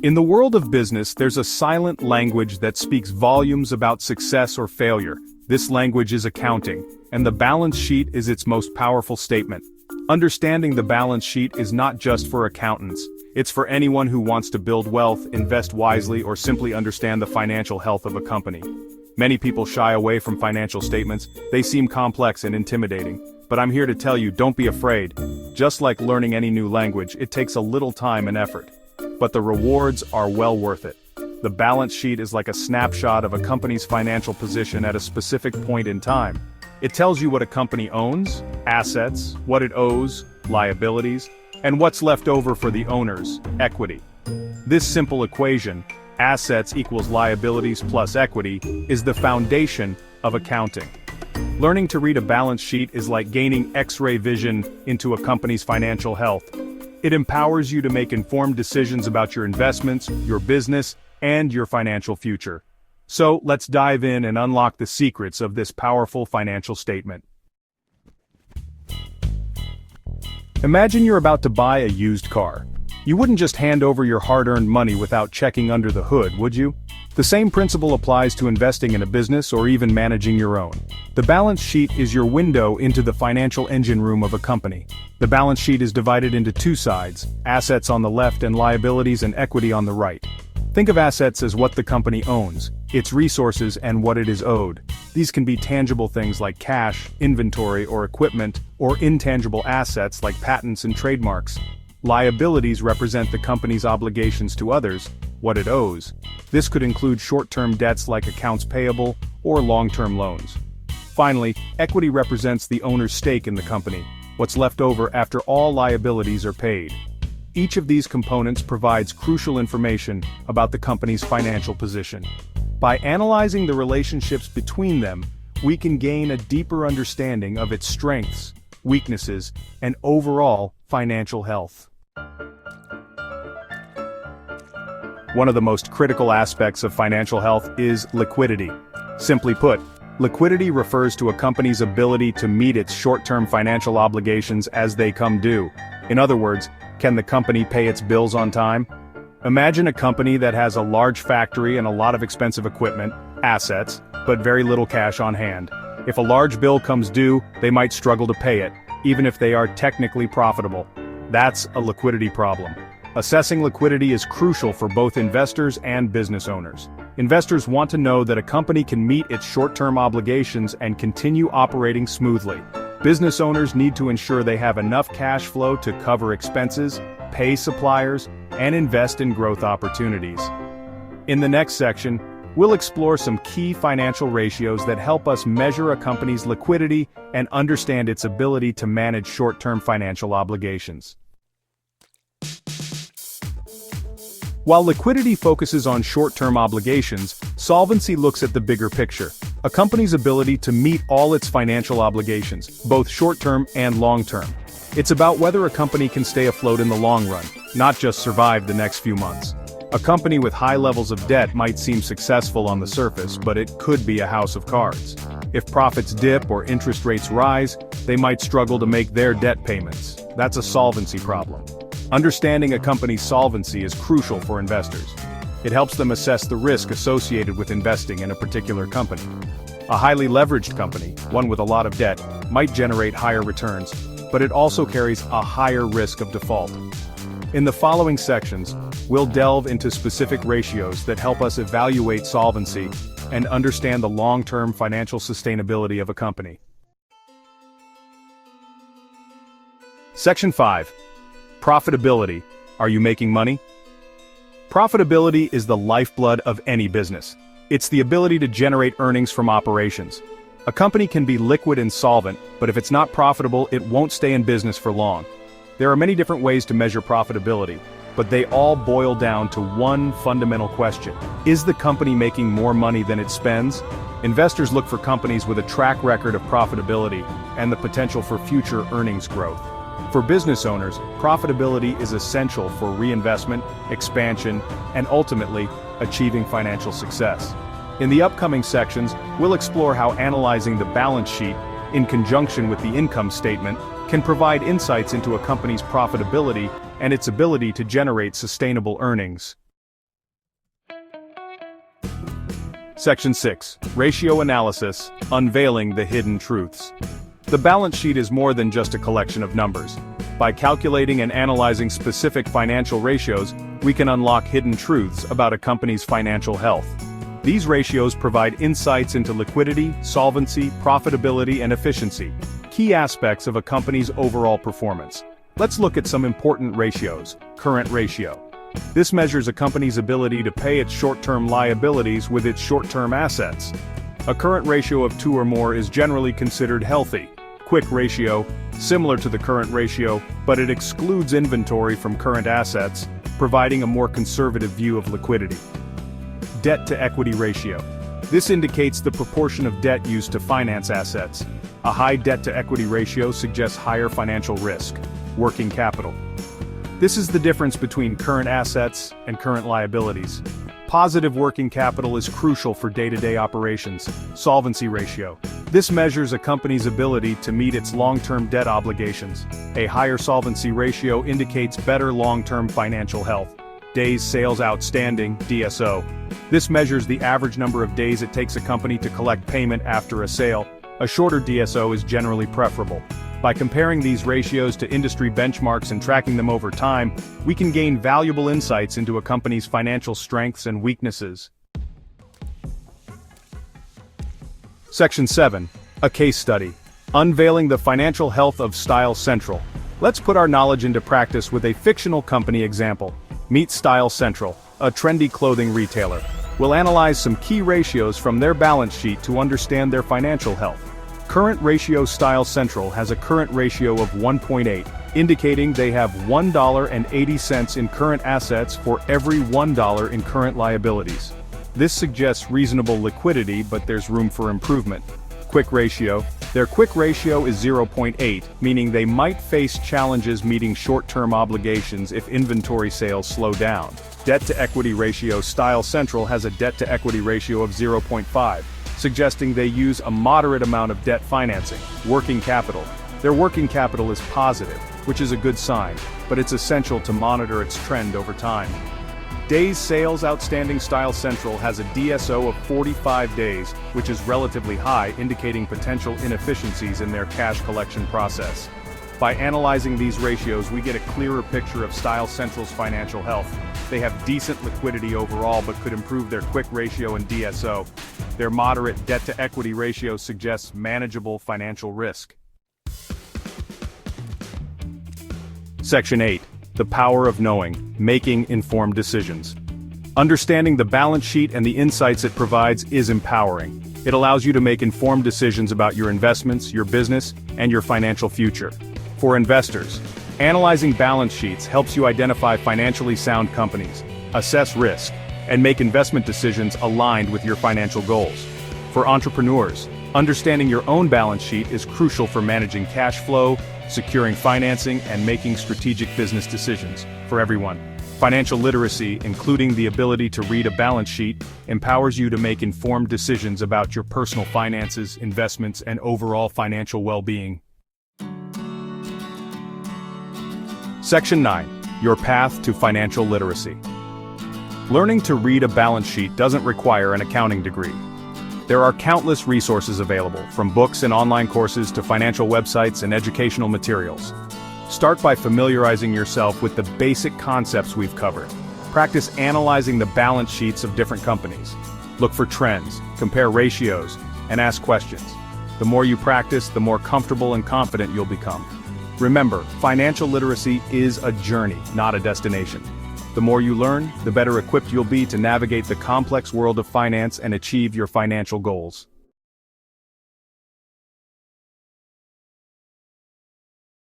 In the world of business, there's a silent language that speaks volumes about success or failure. This language is accounting, and the balance sheet is its most powerful statement. Understanding the balance sheet is not just for accountants. It's for anyone who wants to build wealth, invest wisely, or simply understand the financial health of a company. Many people shy away from financial statements. They seem complex and intimidating. But I'm here to tell you, don't be afraid. Just like learning any new language, it takes a little time and effort. But the rewards are well worth it. The balance sheet is like a snapshot of a company's financial position at a specific point in time. It tells you what a company owns, assets, what it owes, liabilities, and what's left over for the owners, equity. This simple equation, assets equals liabilities plus equity, is the foundation of accounting. Learning to read a balance sheet is like gaining X-ray vision into a company's financial health. It empowers you to make informed decisions about your investments, your business, and your financial future. So, let's dive in and unlock the secrets of this powerful financial statement. Imagine you're about to buy a used car. You wouldn't just hand over your hard-earned money without checking under the hood, would you? The same principle applies to investing in a business or even managing your own. The balance sheet is your window into the financial engine room of a company. The balance sheet is divided into two sides, assets on the left and liabilities and equity on the right. Think of assets as what the company owns, its resources and what it is owed. These can be tangible things like cash, inventory or equipment, or intangible assets like patents and trademarks. Liabilities represent the company's obligations to others, what it owes. This could include short-term debts like accounts payable or long-term loans. Finally, equity represents the owner's stake in the company, what's left over after all liabilities are paid. Each of these components provides crucial information about the company's financial position. By analyzing the relationships between them, we can gain a deeper understanding of its strengths, weaknesses, and overall financial health. One of the most critical aspects of financial health is liquidity. Simply put, liquidity refers to a company's ability to meet its short-term financial obligations as they come due. In other words, can the company pay its bills on time? Imagine a company that has a large factory and a lot of expensive equipment, assets, but very little cash on hand. If a large bill comes due, they might struggle to pay it, even if they are technically profitable. That's a liquidity problem. Assessing liquidity is crucial for both investors and business owners. Investors want to know that a company can meet its short-term obligations and continue operating smoothly. Business owners need to ensure they have enough cash flow to cover expenses, pay suppliers, and invest in growth opportunities. In the next section, we'll explore some key financial ratios that help us measure a company's liquidity and understand its ability to manage short-term financial obligations. While liquidity focuses on short-term obligations, solvency looks at the bigger picture, a company's ability to meet all its financial obligations, both short-term and long-term. It's about whether a company can stay afloat in the long run, not just survive the next few months. A company with high levels of debt might seem successful on the surface, but it could be a house of cards. If profits dip or interest rates rise, they might struggle to make their debt payments. That's a solvency problem. Understanding a company's solvency is crucial for investors. It helps them assess the risk associated with investing in a particular company. A highly leveraged company, one with a lot of debt, might generate higher returns, but it also carries a higher risk of default. In the following sections, we'll delve into specific ratios that help us evaluate solvency and understand the long-term financial sustainability of a company. Section 5. Profitability. Are you making money? Profitability is the lifeblood of any business. It's the ability to generate earnings from operations. A company can be liquid and solvent, but if it's not profitable, it won't stay in business for long. There are many different ways to measure profitability, but they all boil down to one fundamental question. Is the company making more money than it spends? Investors look for companies with a track record of profitability and the potential for future earnings growth. For business owners, profitability is essential for reinvestment, expansion, and ultimately, achieving financial success. In the upcoming sections, we'll explore how analyzing the balance sheet, in conjunction with the income statement, can provide insights into a company's profitability and its ability to generate sustainable earnings. Section 6. Ratio Analysis, Unveiling the Hidden Truths. The balance sheet is more than just a collection of numbers. By calculating and analyzing specific financial ratios, we can unlock hidden truths about a company's financial health. These ratios provide insights into liquidity, solvency, profitability, and efficiency, key aspects of a company's overall performance. Let's look at some important ratios. Current ratio. This measures a company's ability to pay its short-term liabilities with its short-term assets. A current ratio of 2 or more is generally considered healthy. Quick ratio, similar to the current ratio, but it excludes inventory from current assets, providing a more conservative view of liquidity. Debt-to-equity ratio. This indicates the proportion of debt used to finance assets. A high debt-to-equity ratio suggests higher financial risk. Working capital. This is the difference between current assets and current liabilities. Positive working capital is crucial for day-to-day operations. Solvency ratio. This measures a company's ability to meet its long-term debt obligations. A higher solvency ratio indicates better long-term financial health. Days Sales Outstanding, DSO. This measures the average number of days it takes a company to collect payment after a sale. A shorter DSO is generally preferable. By comparing these ratios to industry benchmarks and tracking them over time, we can gain valuable insights into a company's financial strengths and weaknesses. Section 7. A case study. Unveiling the financial health of Style Central. Let's put our knowledge into practice with a fictional company example. Meet Style Central, a trendy clothing retailer. We'll analyze some key ratios from their balance sheet to understand their financial health. Current ratio. Style Central has a current ratio of 1.8, indicating they have $1.80 in current assets for every $1 in current liabilities. This suggests reasonable liquidity, but there's room for improvement. Quick ratio. Their quick ratio is 0.8, meaning they might face challenges meeting short-term obligations if inventory sales slow down. Debt-to-equity ratio. Style Central has a debt-to-equity ratio of 0.5. Suggesting they use a moderate amount of debt financing. Working capital. Their working capital is positive, which is a good sign, but it's essential to monitor its trend over time. Days Sales Outstanding. Style Central has a DSO of 45 days, which is relatively high, indicating potential inefficiencies in their cash collection process. By analyzing these ratios, we get a clearer picture of Style Central's financial health. They have decent liquidity overall, but could improve their quick ratio and DSO. Their moderate debt-to-equity ratio suggests manageable financial risk. Section 8. The power of knowing, making informed decisions. Understanding the balance sheet and the insights it provides is empowering. It allows you to make informed decisions about your investments, your business, and your financial future. For investors, analyzing balance sheets helps you identify financially sound companies, assess risk, and make investment decisions aligned with your financial goals. For entrepreneurs, understanding your own balance sheet is crucial for managing cash flow, securing financing, and making strategic business decisions. For everyone, financial literacy, including the ability to read a balance sheet, empowers you to make informed decisions about your personal finances, investments, and overall financial well-being. Section 9. Your path to financial literacy. Learning to read a balance sheet doesn't require an accounting degree. There are countless resources available, from books and online courses to financial websites and educational materials. Start by familiarizing yourself with the basic concepts we've covered. Practice analyzing the balance sheets of different companies. Look for trends, compare ratios, and ask questions. The more you practice, the more comfortable and confident you'll become. Remember, financial literacy is a journey, not a destination. The more you learn, the better equipped you'll be to navigate the complex world of finance and achieve your financial goals.